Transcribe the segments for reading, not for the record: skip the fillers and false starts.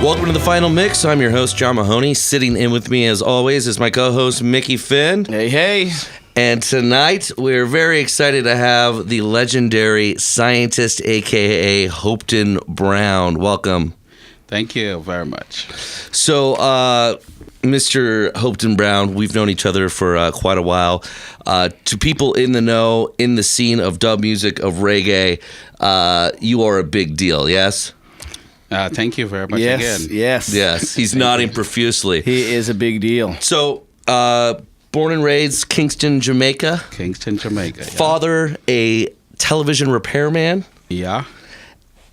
Welcome to the Final Mix. I'm your host, John Mahoney. Sitting in with me, as always, is my co-host, Mickey Finn. Hey, hey. And tonight, we're very excited to have the legendary scientist, a.k.a. Hopeton Browne. Welcome. Thank you very much. So, Mr. Hopeton Browne, we've known each other for quite a while. To people in the know, in the scene of dub music, of reggae, you are a big deal, yes? Thank you very much again. Yes, he's nodding profusely. He is a big deal. So, born and raised Kingston, Jamaica. Kingston, Jamaica. Yeah. Father, a television repairman. Yeah.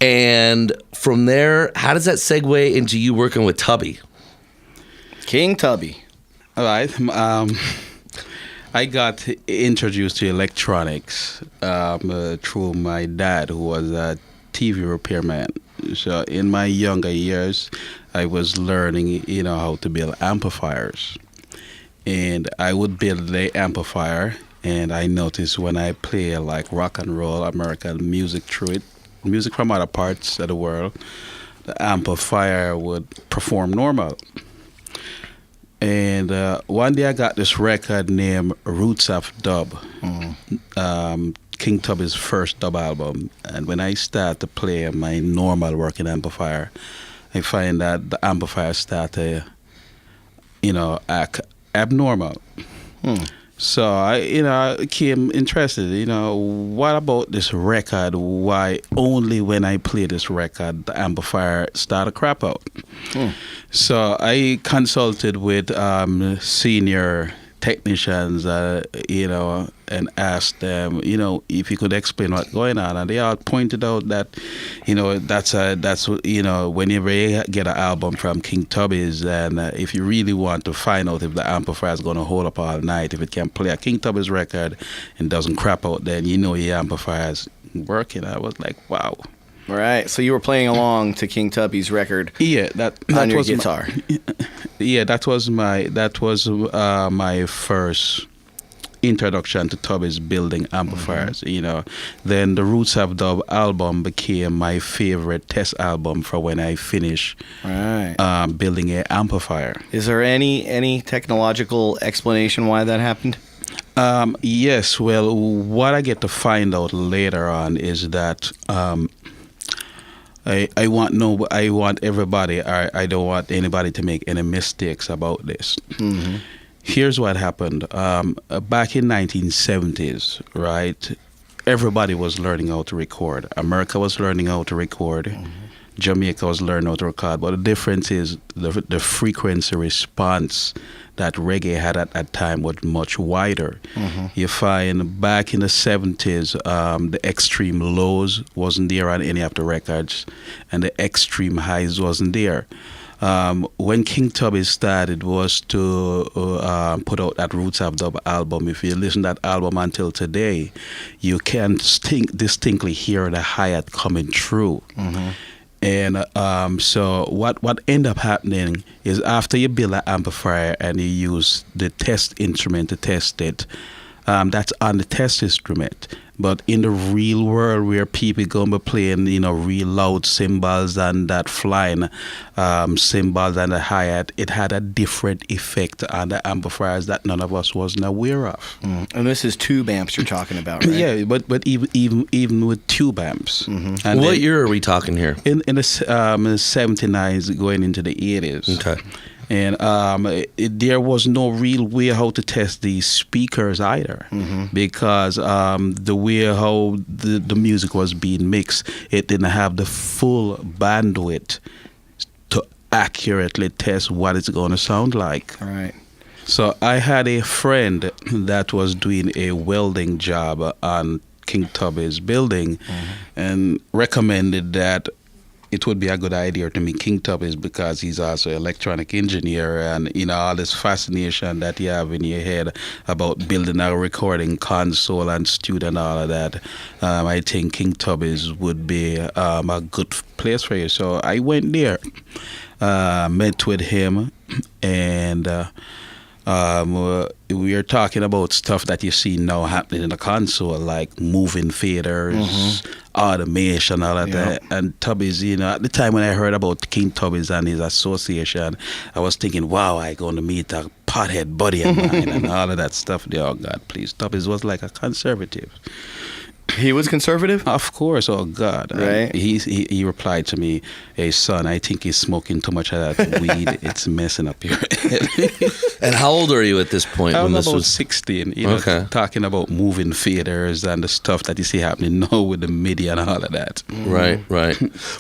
And from there, how does that segue into you working with Tubby? King Tubby. All right. I got introduced to electronics through my dad, who was a TV repairman. So in my younger years, I was learning, how to build amplifiers. And I would build the amplifier, and I noticed when I play like rock and roll, American music through it, music from other parts of the world, the amplifier would perform normal. And one day I got this record named Roots of Dub, King Tubby's first dub album. And when I start to play my normal working amplifier, I find that the amplifier started, act abnormal. So I became interested, what about this record? Why only when I play this record, the amplifier started crap out? So I consulted with senior technicians, and asked them, if you could explain what's going on. And they all pointed out that, that's whenever you get an album from King Tubby's, and if you really want to find out if the amplifier is going to hold up all night, if it can play a King Tubby's record and doesn't crap out, then your amplifier is working. I was like, wow. All right. So you were playing along to King Tubby's record. Yeah, that on your was guitar. That was my first introduction to Tubby's building amplifiers. Then the Roots of Dub album became my favorite test album for when I finished building an amplifier. Is there any technological explanation why that happened? Yes. Well, what I get to find out later on is that I want everybody. I don't want anybody to make any mistakes about this. Here's what happened. Back in 1970s, right? Everybody was learning how to record. America was learning how to record. Jamaica was learning how to record. But the difference is the frequency response that reggae had at that time was much wider. You find back in the 70s, the extreme lows wasn't there on any of the records, and the extreme highs wasn't there. When King Tubby started was to put out that Roots of Dub album. If you listen to that album until today, you can distinctly hear the hi-hat coming through. And so what ended up happening is after you build an amplifier and you use the test instrument to test it, that's on the test instrument. But in the real world where people going to be playing, real loud cymbals and that flying cymbals and the hi-hat, it had a different effect on the amplifiers that none of us wasn't aware of. And this is tube amps you're talking about, right? Yeah, but even with tube amps. And what year are we talking here? In the 79s going into the 80s. Okay. And there was no real way how to test these speakers either, because the way how the music was being mixed, it didn't have the full bandwidth to accurately test what it's going to sound like. All right. So I had a friend that was doing a welding job on King Tubby's building, and recommended that it would be a good idea to meet King Tubby's because he's also an electronic engineer, and all this fascination that you have in your head about building a recording console and studio and all of that. I think King Tubby's would be a good place for you. So I went there, met with him, and We are talking about stuff that you see now happening in the console, like moving theaters, automation, all of that. And Tubby's, at the time when I heard about King Tubby's and his association, I was thinking, wow, I going to meet a pothead buddy of mine and all of that stuff. Oh, God, please. Tubby's was like a conservative. He was conservative? Of course, oh God. Right. He replied to me, hey son, I think he's smoking too much of that weed. It's messing up your head. And how old are you at this point? I'm when this about was 16, Okay. talking about moving theaters and the stuff that you see happening now with the media and all of that. Right.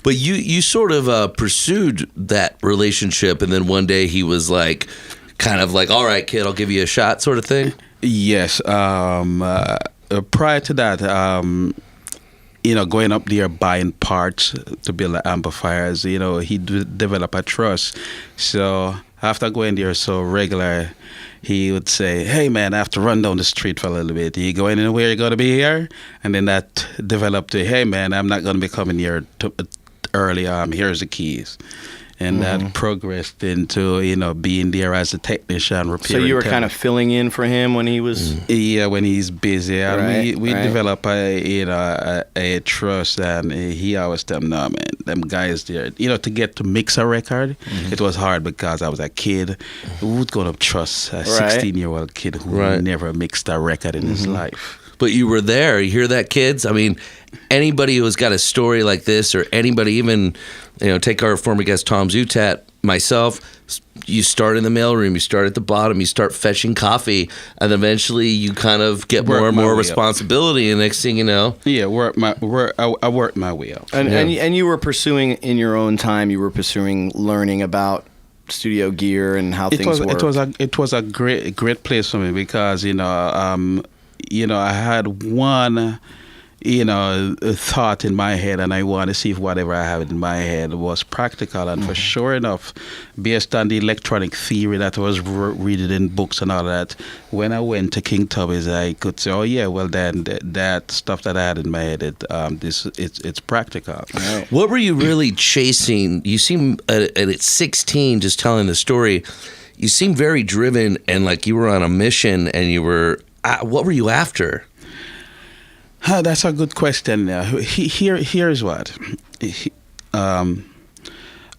But you sort of pursued that relationship, and then one day he was like, kind of like, all right, kid, I'll give you a shot sort of thing? Yes. Prior to that, going up there buying parts to build the amplifiers, he developed a trust. So after going there so regular, he would say, hey man, I have to run down the street for a little bit. You going anywhere? You're going to be here? And then that developed to, hey man, I'm not going to be coming here early. Here's the keys. And that progressed into, being there as a technician, repairing. So you were kind of filling in for him when he was... Yeah, when he's busy. Right, We develop a trust, and he always tell me, no, man, them guys there, to get to mix a record, it was hard because I was a kid. Who's going to trust a 16-year-old kid who never mixed a record in his life? But you were there. You hear that, kids? I mean, anybody who has got a story like this, or anybody even, take our former guest Tom Zutat, myself, you start in the mailroom, you start at the bottom, you start fetching coffee, and eventually you kind of get more and more responsibility, and next thing you know... Yeah, I worked my way up. And you were pursuing, in your own time, learning about studio gear and how things work. It was a great place for me because, I had one, a thought in my head, and I want to see if whatever I have in my head was practical. And for sure enough, based on the electronic theory that was reading in books and all that, when I went to King Tubby's, I could say, oh yeah, well then that stuff that I had in my head, it's practical. Right. What were you really chasing? You seem at 16, just telling the story, you seem very driven and like you were on a mission, and you were. What were you after? That's a good question. Here's what.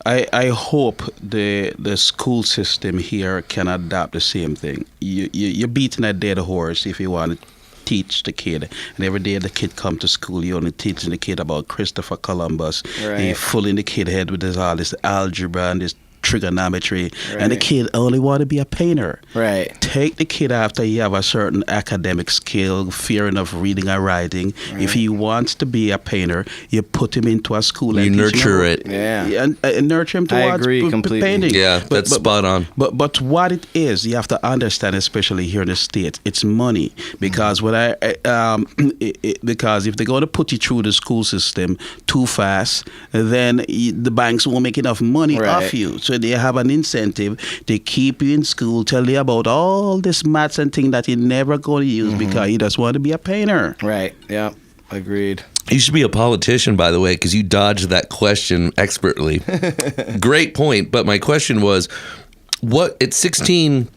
I hope the school system here can adopt the same thing. You're beating a dead horse if you want to teach the kid, and every day the kid come to school, you're only teaching the kid about Christopher Columbus. Right. You're filling the kid head with all this algebra and this trigonometry, and the kid only want to be a painter. Right. Take the kid after you have a certain academic skill, fear enough reading and writing. Right. If he wants to be a painter, you put him into a school and nurture it. Yeah. And nurture him towards painting. Yeah, that's spot on. But what it is, you have to understand, especially here in the States, it's money. Because because if they're going to put you through the school system too fast, then the banks won't make enough money off you. So they have an incentive to keep you in school, tell you about all this maths and things that you're never going to use because you just want to be a painter. Right. Yeah. Agreed. You should be a politician, by the way, because you dodged that question expertly. Great point. But my question was, what at 16,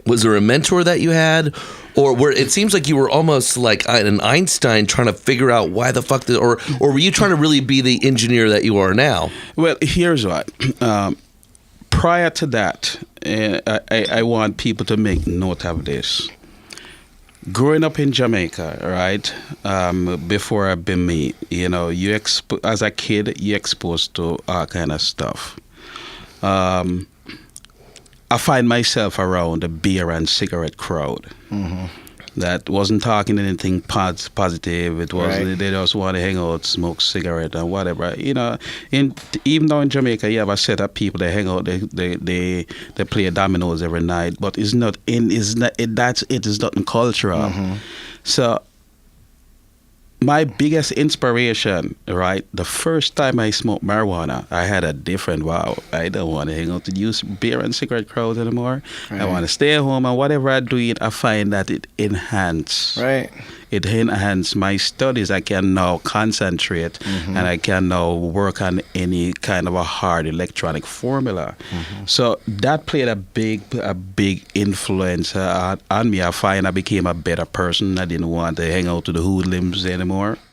was there a mentor that you had? Or it seems like you were almost like an Einstein trying to figure out why the fuck or were you trying to really be the engineer that you are now? Well, here's what. Prior to that, I want people to make note of this. Growing up in Jamaica, right, before I've been me, as a kid, you're exposed to all kind of stuff. I find myself around the beer and cigarette crowd. That wasn't talking anything positive. It was they just want to hang out, smoke cigarette and whatever. Even though in Jamaica you have a set of people that hang out, they play dominoes every night, but it's nothing cultural. So my biggest inspiration, right? The first time I smoked marijuana, I had a different wow. I don't want to hang out to use beer and cigarette crowds anymore. Right. I want to stay at home, and whatever I do, I find that it enhances it enhanced my studies. I can now concentrate, and I can now work on any kind of a hard electronic formula. So that played a big influence on me. I find I became a better person. I didn't want to hang out with the hoodlums anymore.